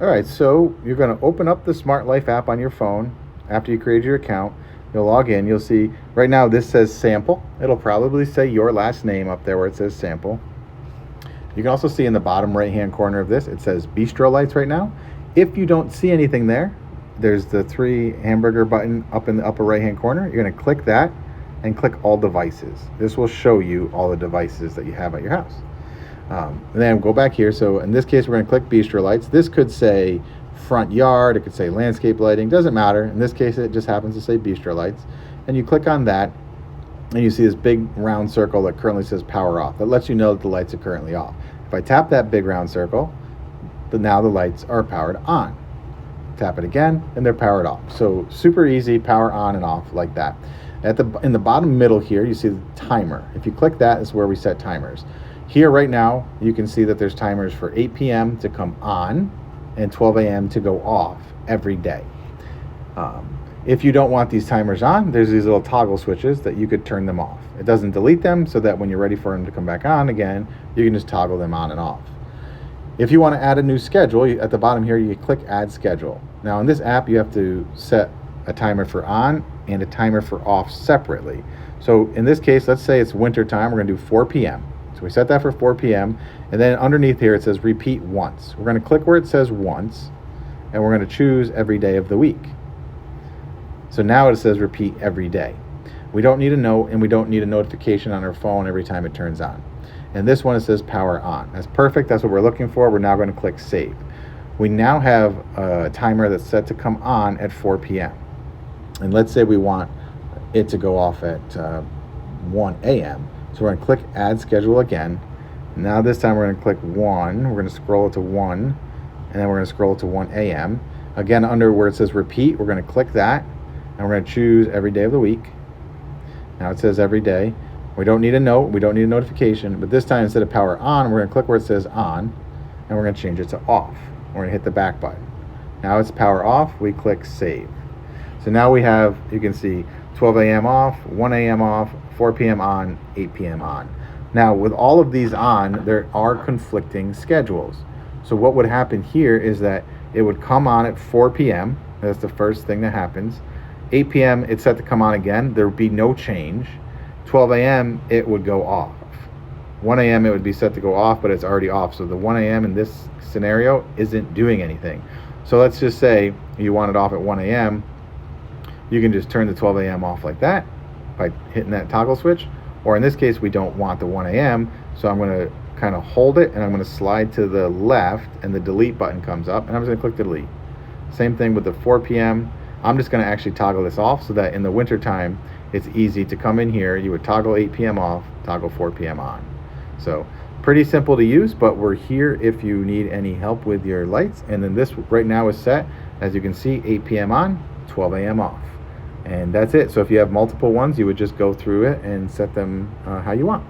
All right, so you're going to open up the Smart Life app on your phone after you create your account. You'll log in. You'll see right now this says sample. It'll probably say your last name up there where it says sample. You can also see in the bottom right-hand corner of this, it says bistro lights right now. If you don't see anything there, there's the 3 hamburger button up in the upper right-hand corner. You're going to click that and click all devices. This will show you all the devices that you have at your house. And then go back here. So in this case, we're going to click bistro lights. This could say front yard. It could say landscape lighting. Doesn't matter. In this case, it just happens to say bistro lights. And you click on that, and you see this big round circle that currently says power off. That lets you know that the lights are currently off. If I tap that big round circle, now the lights are powered on. Tap it again, and they're powered off. So super easy, power on and off like that. In the bottom middle here, you see the timer. If you click that, is where we set timers. Here right now, you can see that there's timers for 8 p.m. to come on and 12 a.m. to go off every day. If you don't want these timers on, there's these little toggle switches that you could turn them off. It doesn't delete them, so that when you're ready for them to come back on again, you can just toggle them on and off. If you want to add a new schedule, at the bottom here, you click Add Schedule. Now in this app, you have to set a timer for on and a timer for off separately. So in this case, let's say it's winter time, we're going to do 4 p.m. So we set that for 4 p.m. and then underneath here it says repeat once. We're going to click where it says once, and we're going to choose every day of the week. So now it says repeat every day. We don't need a note, and we don't need a notification on our phone every time it turns on. And this one, it says power on. That's perfect. That's what we're looking for. We're now going to click save. We now have a timer that's set to come on at 4 p.m. And let's say we want it to go off at 1 a.m. So we're going to click Add Schedule again. Now this time we're going to click 1. We're going to scroll it to 1, and then we're going to scroll it to 1 a.m. Again, under where it says repeat, we're going to click that, and we're going to choose every day of the week. Now it says every day. We don't need a note. We don't need a notification. But this time, instead of power on, we're going to click where it says on, and we're going to change it to off. We're going to hit the back button. Now it's power off. We click save. So now we have, you can see 12 a.m. off, 1 a.m. off, 4 p.m. on, 8 p.m. on. Now with all of these on, there are conflicting schedules. So what would happen here is that it would come on at 4 p.m. That's the first thing that happens. 8 p.m. it's set to come on again. There would be no change. 12 a.m. it would go off. 1 a.m. it would be set to go off, but it's already off. So the 1 a.m. in this scenario isn't doing anything. So let's just say you want it off at 1 a.m. You can just turn the 12 a.m. off like that by hitting that toggle switch. Or in this case, we don't want the 1 a.m. So I'm going to kind of hold it, and I'm going to slide to the left, and the delete button comes up, and I'm just going to click delete. Same thing with the 4 p.m. I'm just going to actually toggle this off so that in the winter time, it's easy to come in here. You would toggle 8 p.m. off, toggle 4 p.m. on. So pretty simple to use, but we're here if you need any help with your lights. And then this right now is set, as you can see, 8 p.m. on, 12 a.m. off. And that's it. So if you have multiple ones, you would just go through it and set them how you want.